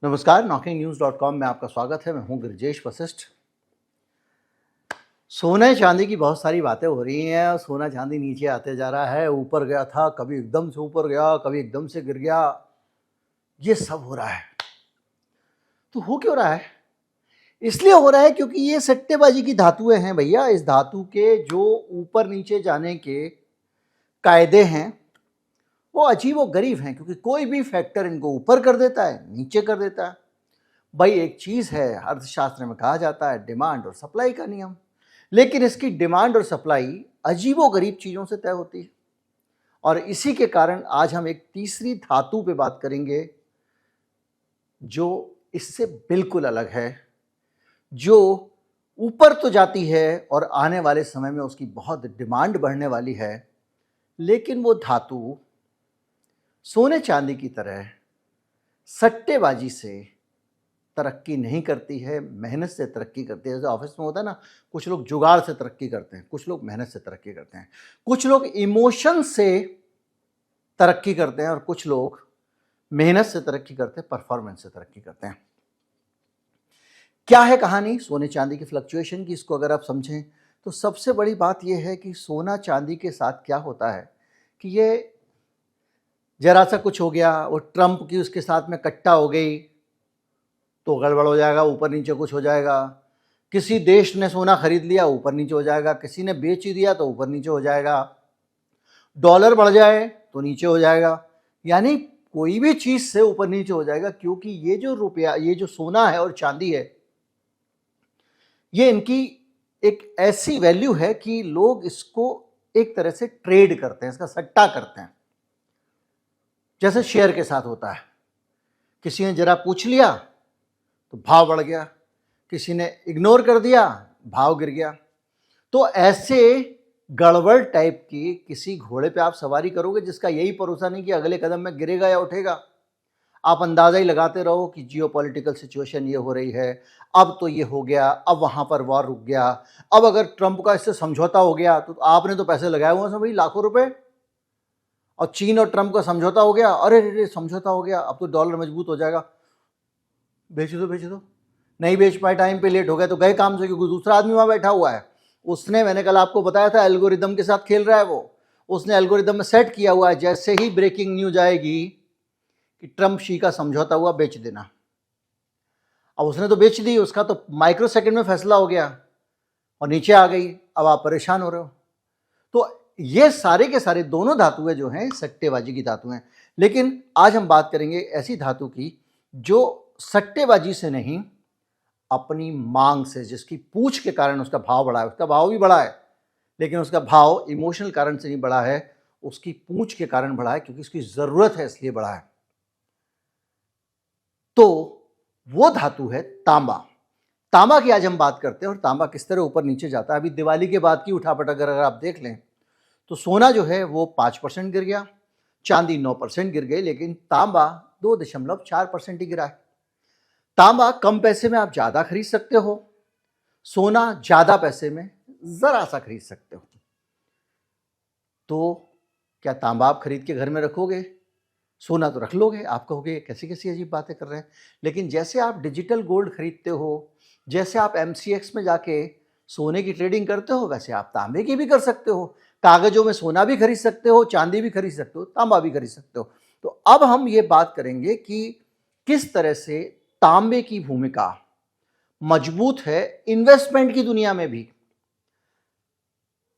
नमस्कार, knocking-news.com में आपका स्वागत है। मैं हूं गिरिजेश वशिष्ठ। सोने चांदी की बहुत सारी बातें हो रही हैं और सोना चांदी नीचे आते जा रहा है। ऊपर गया था, कभी एकदम से ऊपर गया, कभी एकदम से गिर गया। ये सब हो रहा है। तो हो क्यों रहा है? इसलिए हो रहा है क्योंकि ये सट्टेबाजी की धातुएं हैं भैया। इस धातु के जो ऊपर नीचे जाने के कायदे हैं वो अजीब व गरीब हैं, क्योंकि कोई भी फैक्टर इनको ऊपर कर देता है, नीचे कर देता है। भाई एक चीज है, अर्थशास्त्र में कहा जाता है डिमांड और सप्लाई का नियम, लेकिन इसकी डिमांड और सप्लाई अजीबोगरीब चीजों से तय होती है। और इसी के कारण आज हम एक तीसरी धातु पे बात करेंगे जो इससे बिल्कुल अलग है, जो ऊपर तो जाती है और आने वाले समय में उसकी बहुत डिमांड बढ़ने वाली है, लेकिन वो धातु सोने चांदी की तरह सट्टेबाजी से तरक्की नहीं करती है, मेहनत से तरक्की करती है। जैसे ऑफिस में होता है ना, कुछ लोग जुगाड़ से तरक्की करते हैं, कुछ लोग मेहनत से तरक्की करते हैं, कुछ लोग इमोशन से तरक्की करते हैं और कुछ लोग मेहनत से तरक्की करते हैं, परफॉर्मेंस से तरक्की करते हैं। क्या है कहानी सोने चांदी की फ्लक्चुएशन की? इसको अगर आप समझें तो सबसे बड़ी बात यह है कि सोना चांदी के साथ क्या होता है कि ये जरा सा कुछ हो गया, वो ट्रंप की उसके साथ में कट्टा हो गई तो गड़बड़ हो जाएगा, ऊपर नीचे कुछ हो जाएगा। किसी देश ने सोना खरीद लिया, ऊपर नीचे हो जाएगा। किसी ने बेच ही दिया तो ऊपर नीचे हो जाएगा। डॉलर बढ़ जाए तो नीचे हो जाएगा। यानी कोई भी चीज से ऊपर नीचे हो जाएगा, क्योंकि ये जो रुपया, ये जो सोना है और चांदी है, ये इनकी एक ऐसी वैल्यू है कि लोग इसको एक तरह से ट्रेड करते हैं, इसका सट्टा करते हैं। जैसे शेयर के साथ होता है, किसी ने जरा पूछ लिया तो भाव बढ़ गया, किसी ने इग्नोर कर दिया, भाव गिर गया। तो ऐसे गड़बड़ टाइप की किसी घोड़े पे आप सवारी करोगे जिसका यही भरोसा नहीं कि अगले कदम में गिरेगा या उठेगा। आप अंदाजा ही लगाते रहो कि जियोपॉलिटिकल सिचुएशन ये हो रही है, अब तो ये हो गया, अब वहां पर वॉर रुक गया, अब अगर ट्रंप का इससे समझौता हो गया तो आपने तो पैसे लगाए हुए हैं भाई लाखों रुपए, और चीन और ट्रंप का समझौता हो गया, अरे समझौता हो गया, अब तो डॉलर मजबूत हो जाएगा, बेच दो। नहीं बेच पाए, टाइम पे लेट हो गया तो गए काम से, क्योंकि दूसरा आदमी वहां बैठा हुआ है। उसने, मैंने कल आपको बताया था, एल्गोरिदम के साथ खेल रहा है वो। उसने एल्गोरिदम में सेट किया हुआ है, जैसे ही ब्रेकिंग न्यूज आएगी कि ट्रंप शी का समझौता हुआ, बेच देना। अब उसने तो बेच दी, उसका तो माइक्रो सेकंड में फैसला हो गया और नीचे आ गई। अब आप परेशान हो रहे हो। तो ये सारे के सारे दोनों धातुएं जो हैं सट्टेबाजी की धातु हैं। लेकिन आज हम बात करेंगे ऐसी धातु की जो सट्टेबाजी से नहीं, अपनी मांग से, जिसकी पूछ के कारण उसका भाव बढ़ा है। उसका भाव भी बढ़ा है, लेकिन उसका भाव इमोशनल कारण से नहीं बढ़ा है, उसकी पूछ के कारण बढ़ा है, क्योंकि उसकी जरूरत है इसलिए बढ़ा है। तो वो धातु है तांबा। तांबा की आज हम बात करते हैं और तांबा किस तरह ऊपर नीचे जाता है। अभी दिवाली के बाद की उठापट अगर आप देख लें तो सोना जो है वो 5% गिर गया, चांदी 9% गिर गई, लेकिन तांबा 2.4% ही गिरा है। तांबा कम पैसे में आप ज्यादा खरीद सकते हो, सोना ज्यादा पैसे में जरा सा खरीद सकते हो। तो क्या तांबा आप खरीद के घर में रखोगे? सोना तो रख लोगे। आप कहोगे कैसी कैसी अजीब बातें कर रहे हैं। लेकिन जैसे आप डिजिटल गोल्ड खरीदते हो, जैसे आप MCX में जाके सोने की ट्रेडिंग करते हो, वैसे आप तांबे की भी कर सकते हो। कागजों में सोना भी खरीद सकते हो, चांदी भी खरीद सकते हो, तांबा भी खरीद सकते हो। तो अब हम ये बात करेंगे कि किस तरह से तांबे की भूमिका मजबूत है इन्वेस्टमेंट की दुनिया में भी।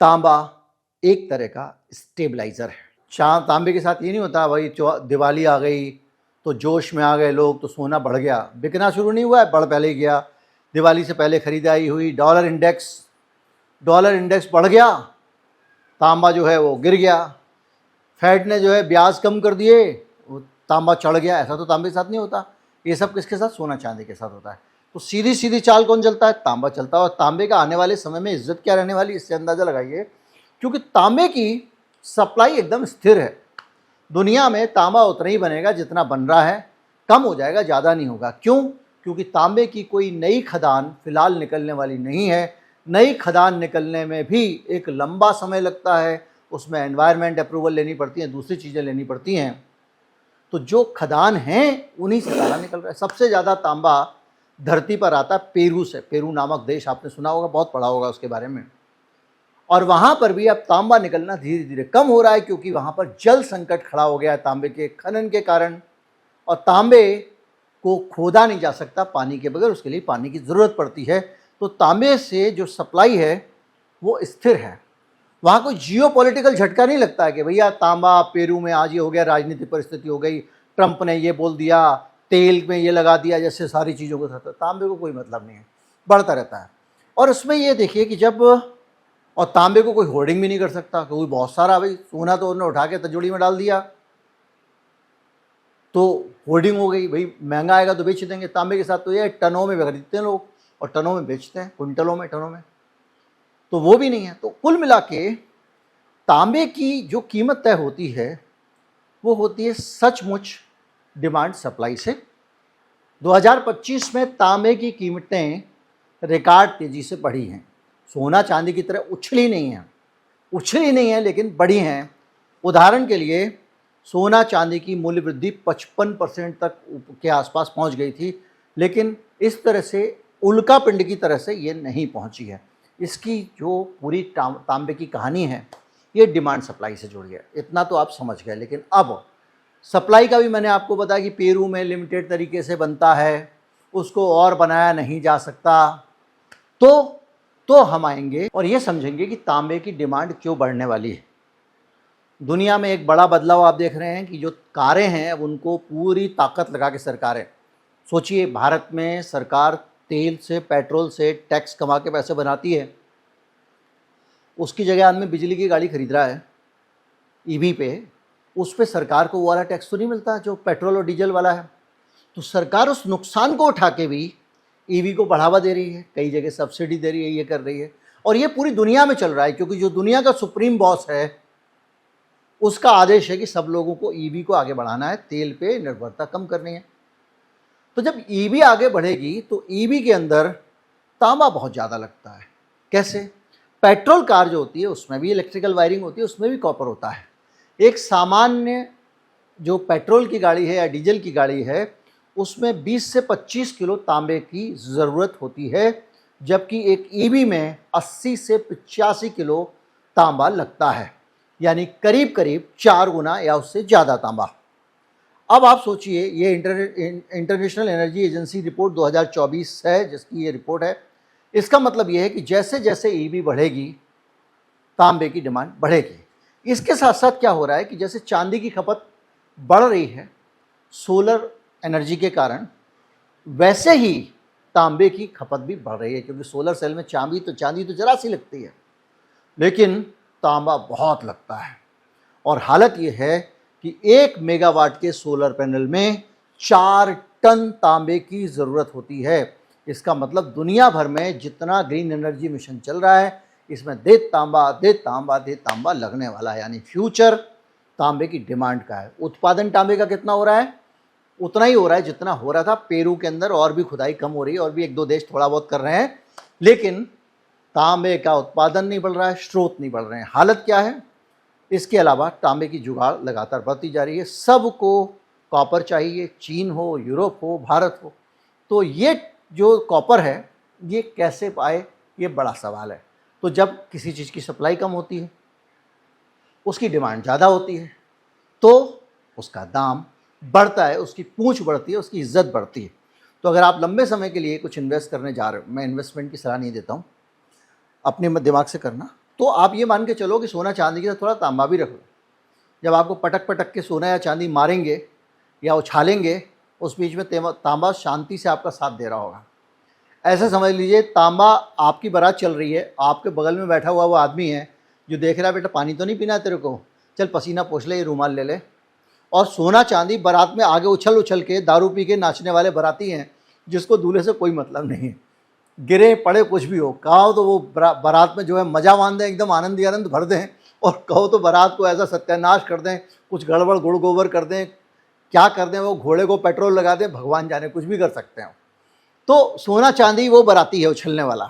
तांबा एक तरह का स्टेबलाइजर है। तांबे के साथ ये नहीं होता भाई दिवाली आ गई तो जोश में आ गए लोग तो सोना बढ़ गया। बिकना शुरू नहीं हुआ है, बढ़ पहले ही गया। दिवाली से पहले खरीदारी हुई, डॉलर इंडेक्स बढ़ गया, तांबा जो है वो गिर गया। फेड ने जो है ब्याज कम कर दिए, वो तांबा चढ़ गया। ऐसा तो तांबे के साथ नहीं होता। ये सब किसके साथ? सोना चांदी के साथ होता है। तो सीधी सीधी चाल कौन चलता है? तांबा चलता है। और तांबे का आने वाले समय में इज्जत क्या रहने वाली, इससे अंदाजा लगाइए। क्योंकि तांबे की सप्लाई एकदम स्थिर है। दुनिया में तांबा उतना ही बनेगा जितना बन रहा है, कम हो जाएगा, ज़्यादा नहीं होगा। क्यों? क्योंकि तांबे की कोई नई खदान फिलहाल निकलने वाली नहीं है। नई खदान निकलने में भी एक लंबा समय लगता है, उसमें एनवायरनमेंट अप्रूवल लेनी पड़ती है, दूसरी चीज़ें लेनी पड़ती हैं। तो जो खदान हैं उन्हीं से तांबा निकल रहा है। सबसे ज़्यादा तांबा धरती पर आता पेरू से। पेरू नामक देश आपने सुना होगा, बहुत पढ़ा होगा उसके बारे में। और वहाँ पर भी अब तांबा निकलना धीरे धीरे कम हो रहा है, क्योंकि वहाँ पर जल संकट खड़ा हो गया है तांबे के खनन के कारण। और तांबे को खोदा नहीं जा सकता पानी के बगैर, उसके लिए पानी की ज़रूरत पड़ती है। तो तांबे से जो सप्लाई है वो स्थिर है। वहाँ कोई जियोपॉलिटिकल झटका नहीं लगता है कि भैया तांबा पेरू में आज ये हो गया, राजनीतिक परिस्थिति हो गई, ट्रंप ने ये बोल दिया, तेल में ये लगा दिया, जैसे सारी चीज़ों को था। तांबे को कोई मतलब नहीं है, बढ़ता रहता है। और उसमें ये देखिए कि जब, और तांबे को कोई होर्डिंग भी नहीं कर सकता, क्योंकि बहुत सारा, भाई सोना तो उन्होंने उठा के तिजोरी में डाल दिया तो होर्डिंग हो गई, भाई महंगा आएगा तो बेच देंगे। तांबे के साथ तो ये टनों में खरीदते हैं लोग और टनों में बेचते हैं, क्विंटलों में, टनों में, तो वो भी नहीं है। तो कुल मिला के तांबे की जो कीमत तय होती है वो होती है सचमुच डिमांड सप्लाई से। 2025 में तांबे की कीमतें रिकॉर्ड तेज़ी से बढ़ी हैं। सोना चांदी की तरह उछली नहीं है, लेकिन बढ़ी हैं। उदाहरण के लिए सोना चांदी की मूल्य वृद्धि 55% तक के आसपास पहुंच गई थी, लेकिन इस तरह से उल्का पिंड की तरह से ये नहीं पहुंची है। इसकी जो पूरी तांबे की कहानी है ये डिमांड सप्लाई से जुड़ी है। इतना तो आप समझ गए। लेकिन अब सप्लाई का भी मैंने आपको बताया कि पेरू में लिमिटेड तरीके से बनता है, उसको और बनाया नहीं जा सकता। तो हम आएंगे और ये समझेंगे कि तांबे की डिमांड क्यों बढ़ने वाली है। दुनिया में एक बड़ा बदलाव आप देख रहे हैं कि जो कारें हैं अब उनको पूरी ताकत लगा के सरकारें, सोचिए भारत में सरकार तेल से, पेट्रोल से टैक्स कमा के पैसे बनाती है, उसकी जगह आदमी बिजली की गाड़ी खरीद रहा है ईवी पे, उस पे सरकार को वो वाला टैक्स तो नहीं मिलता जो पेट्रोल और डीजल वाला है। तो सरकार उस नुकसान को उठा के भी ईवी को बढ़ावा दे रही है, कई जगह सब्सिडी दे रही है, ये कर रही है। और ये पूरी दुनिया में चल रहा है, क्योंकि जो दुनिया का सुप्रीम बॉस है उसका आदेश है कि सब लोगों को ईवी को आगे बढ़ाना है, तेल पे निर्भरता कम करनी है। तो जब ईवी आगे बढ़ेगी तो ईवी के अंदर तांबा बहुत ज़्यादा लगता है। कैसे? पेट्रोल कार जो होती है उसमें भी इलेक्ट्रिकल वायरिंग होती है, उसमें भी कॉपर होता है। एक सामान्य जो पेट्रोल की गाड़ी है या डीजल की गाड़ी है उसमें 20 से 25 किलो तांबे की ज़रूरत होती है, जबकि एक ईवी में 80 से 85 किलो तांबा लगता है, यानी करीब करीब 4 गुना या उससे ज़्यादा तांबा। अब आप सोचिए, ये इंटरनेशनल एनर्जी एजेंसी रिपोर्ट 2024 है जिसकी ये रिपोर्ट है। इसका मतलब ये है कि जैसे जैसे ईवी बढ़ेगी तांबे की डिमांड बढ़ेगी। इसके साथ साथ क्या हो रहा है कि जैसे चांदी की खपत बढ़ रही है सोलर एनर्जी के कारण, वैसे ही तांबे की खपत भी बढ़ रही है, क्योंकि सोलर सेल में चांदी तो जरा सी लगती है, लेकिन तांबा बहुत लगता है। और हालत ये है कि 1 मेगावाट के सोलर पैनल में 4 टन तांबे की ज़रूरत होती है। इसका मतलब दुनिया भर में जितना ग्रीन एनर्जी मिशन चल रहा है इसमें दे तांबा लगने वाला है, यानी फ्यूचर तांबे की डिमांड का है। उत्पादन तांबे का कितना हो रहा है? उतना ही हो रहा है जितना हो रहा था पेरू के अंदर, और भी खुदाई कम हो रही है, और भी 1-2 देश थोड़ा बहुत कर रहे हैं, लेकिन तांबे का उत्पादन नहीं बढ़ रहा है, स्रोत नहीं बढ़ रहे हैं। हालत क्या है? इसके अलावा तांबे की जुगाड़ लगातार बढ़ती जा रही है। सबको कॉपर चाहिए, चीन हो, यूरोप हो, भारत हो। तो ये जो कॉपर है ये कैसे पाए, ये बड़ा सवाल है। तो जब किसी चीज़ की सप्लाई कम होती है, उसकी डिमांड ज़्यादा होती है, तो उसका दाम बढ़ता है, उसकी पूंछ बढ़ती है, उसकी इज्जत बढ़ती है। तो अगर आप लंबे समय के लिए कुछ इन्वेस्ट करने जा रहे हो, मैं इन्वेस्टमेंट की सलाह नहीं देता हूँ, अपने दिमाग से करना, तो आप ये मान के चलो कि सोना चांदी के साथ थोड़ा तांबा भी रख लो। जब आपको पटक पटक के सोना या चांदी मारेंगे या उछालेंगे, उस बीच में तांबा शांति से आपका साथ दे रहा होगा। ऐसे समझ लीजिए तांबा, आपकी बारात चल रही है, आपके बगल में बैठा हुआ वो आदमी है जो देख रहा है, बेटा पानी तो नहीं पीना है तेरे को, चल पसीना पोंछ ले, ये रूमाल ले ले। और सोना चांदी बारात में आगे उछल उछल के दारू पी के नाचने वाले बाराती हैं जिसको दूल्हे से कोई मतलब नहीं है, गिरे पड़े कुछ भी हो। कहो तो वो बारात में जो है मजा मान दें, एकदम आनंद ही आनंद भर दें, और कहो तो बारात को ऐसा सत्यानाश कर दें, कुछ गड़बड़ गुड़ गोबर कर दें, क्या कर दें, वो घोड़े को पेट्रोल लगा दें, भगवान जाने, कुछ भी कर सकते हैं। तो सोना चांदी वो बाराती है उछलने वाला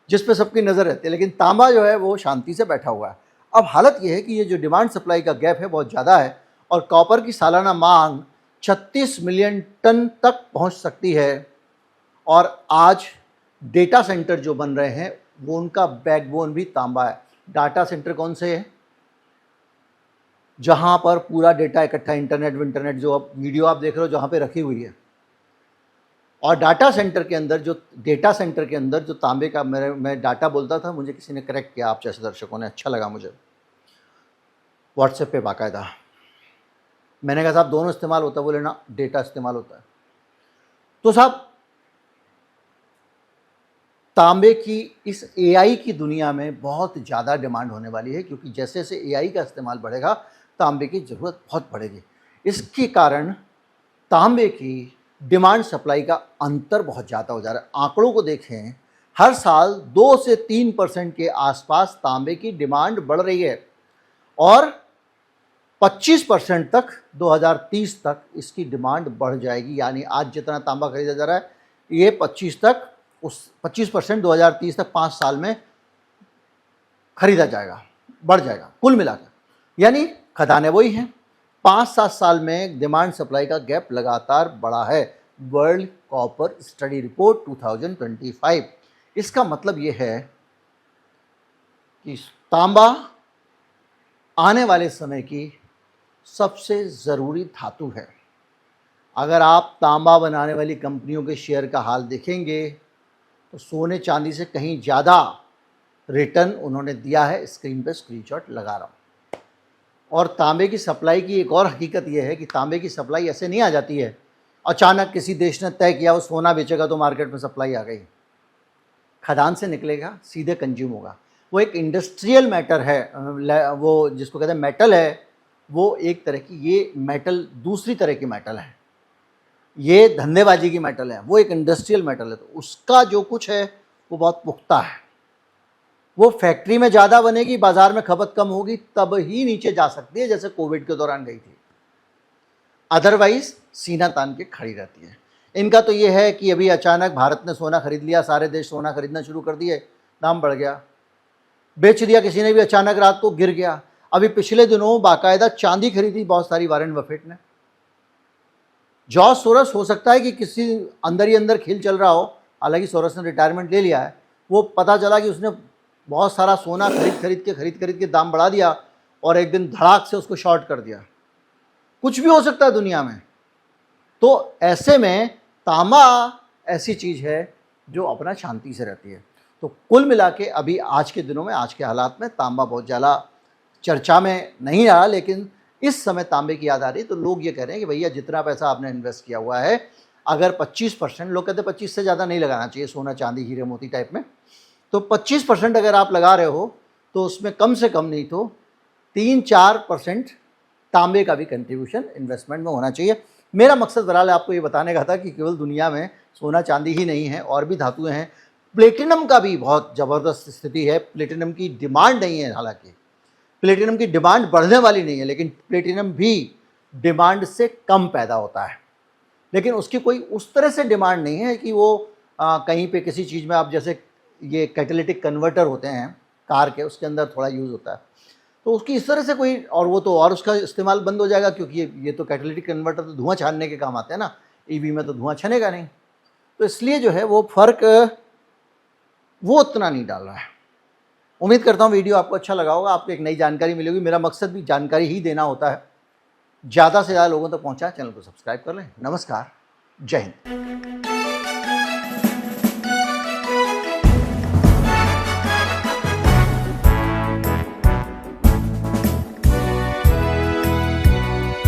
जिस पे सबकी नज़र रहती है, लेकिन तांबा जो है वो शांति से बैठा हुआ है। अब हालत ये है कि ये जो डिमांड सप्लाई का गैप है बहुत ज़्यादा है, और कॉपर की सालाना मांग 36 मिलियन टन तक पहुंच सकती है। और आज डेटा सेंटर जो बन रहे हैं वो उनका बैकबोन भी तांबा है। डाटा सेंटर कौन से है? जहां पर पूरा डेटा इकट्ठा, इंटरनेट जो अब वीडियो आप देख रहे हो जहां पे रखी हुई है। और डाटा सेंटर के अंदर जो तांबे का, मैं डाटा बोलता था, मुझे किसी ने करेक्ट किया, आप जैसे दर्शकों ने, अच्छा लगा मुझे, व्हाट्सएप पे बाकायदा। मैंने कहा साहब दोनों इस्तेमाल होता है? बोले ना, डेटा इस्तेमाल होता है। तो साहब तांबे की इस एआई की दुनिया में बहुत ज़्यादा डिमांड होने वाली है, क्योंकि जैसे जैसे एआई का इस्तेमाल बढ़ेगा तांबे की ज़रूरत बहुत बढ़ेगी। इसके कारण तांबे की डिमांड सप्लाई का अंतर बहुत ज़्यादा हो जा रहा है। आंकड़ों को देखें, हर साल 2 से 3% के आसपास तांबे की डिमांड बढ़ रही है और 25% तक 2030 तक इसकी डिमांड बढ़ जाएगी। यानी आज जितना तांबा खरीदा जा रहा है, ये 25% 2030 तक 5 साल में खरीदा जाएगा, बढ़ जाएगा कुल मिलाकर। यानी खदानें वही हैं, 5-7 साल में डिमांड सप्लाई का गैप लगातार बढ़ा है। World copper study report 2025। इसका मतलब ये है कि तांबा आने वाले समय की सबसे ज़रूरी धातु है। अगर आप तांबा बनाने वाली कंपनियों के शेयर का हाल देखेंगे तो सोने चांदी से कहीं ज़्यादा रिटर्न उन्होंने दिया है। स्क्रीन पे स्क्रीनशॉट लगा रहा हूँ। और तांबे की सप्लाई की एक और हकीकत यह है कि तांबे की सप्लाई ऐसे नहीं आ जाती है, अचानक किसी देश ने तय किया वो सोना बेचेगा तो मार्केट में सप्लाई आ गई। खदान से निकलेगा, सीधे कंज्यूम होगा। वो एक इंडस्ट्रियल मैटर है, वो जिसको कहते हैं मेटल है, वो एक तरह की, ये मेटल दूसरी तरह की मेटल है, ये धंधेबाजी की मेटल है, वो एक इंडस्ट्रियल मेटल है। तो उसका जो कुछ है वो बहुत पुख्ता है। वो फैक्ट्री में ज़्यादा बनेगी, बाजार में खपत कम होगी, तब ही नीचे जा सकती है, जैसे कोविड के दौरान गई थी। अदरवाइज सीना तान के खड़ी रहती है। इनका तो ये है कि अभी अचानक भारत ने सोना खरीद लिया, सारे देश सोना खरीदना शुरू कर दिए, दाम बढ़ गया। बेच दिया किसी ने भी अचानक, रात को गिर गया। अभी पिछले दिनों बाकायदा चांदी खरीदी बहुत सारी वारेन बफेट ने। जॉर्ज सोरस, हो सकता है कि किसी अंदर ही अंदर खेल चल रहा हो, हालांकि सोरस ने रिटायरमेंट ले लिया है, वो पता चला कि उसने बहुत सारा सोना खरीद के दाम बढ़ा दिया और एक दिन धड़ाक से उसको शॉर्ट कर दिया। कुछ भी हो सकता है दुनिया में। तो ऐसे में तांबा ऐसी चीज़ है जो अपना शांति से रहती है। तो कुल मिला के अभी आज के दिनों में, आज के हालात में तांबा बहुत ज़्यादा चर्चा में नहीं रहा, लेकिन इस समय तांबे की याद आ रही है। तो लोग ये कह रहे हैं कि भैया जितना पैसा आपने इन्वेस्ट किया हुआ है, अगर 25%, लोग कहते हैं 25 से ज़्यादा नहीं लगाना चाहिए सोना चांदी हीरे मोती टाइप में, तो 25% अगर आप लगा रहे हो तो उसमें कम से कम नहीं तो 3-4% तांबे का भी कंट्रीब्यूशन इन्वेस्टमेंट में होना चाहिए। मेरा मकसद बहरहाल आपको ये बताने का था कि केवल दुनिया में सोना चांदी ही नहीं है, और भी धातुएं हैं। प्लेटिनम का भी बहुत ज़बरदस्त स्थिति है। प्लेटिनम की डिमांड नहीं है, हालांकि प्लेटिनम की डिमांड बढ़ने वाली नहीं है, लेकिन प्लेटिनम भी डिमांड से कम पैदा होता है। लेकिन उसकी कोई उस तरह से डिमांड नहीं है कि वो कहीं पे किसी चीज़ में, आप जैसे ये कैटालिटिक कन्वर्टर होते हैं कार के, उसके अंदर थोड़ा यूज़ होता है, तो उसकी इस तरह से कोई, और वो तो और उसका इस्तेमाल बंद हो जाएगा, क्योंकि ये तो कैटालिटिक कन्वर्टर तो धुआं छानने के काम आते हैं ना, ईवी में तो धुआं छनेगा नहीं। तो इसलिए जो है वो फ़र्क वो उतना नहीं डाल रहा है। उम्मीद करता हूँ वीडियो आपको अच्छा लगा होगा, आपको एक नई जानकारी मिलेगी। मेरा मकसद भी जानकारी ही देना होता है, ज़्यादा से ज़्यादा लोगों तक पहुँचाएं। चैनल को सब्सक्राइब कर लें। नमस्कार, जय हिंद।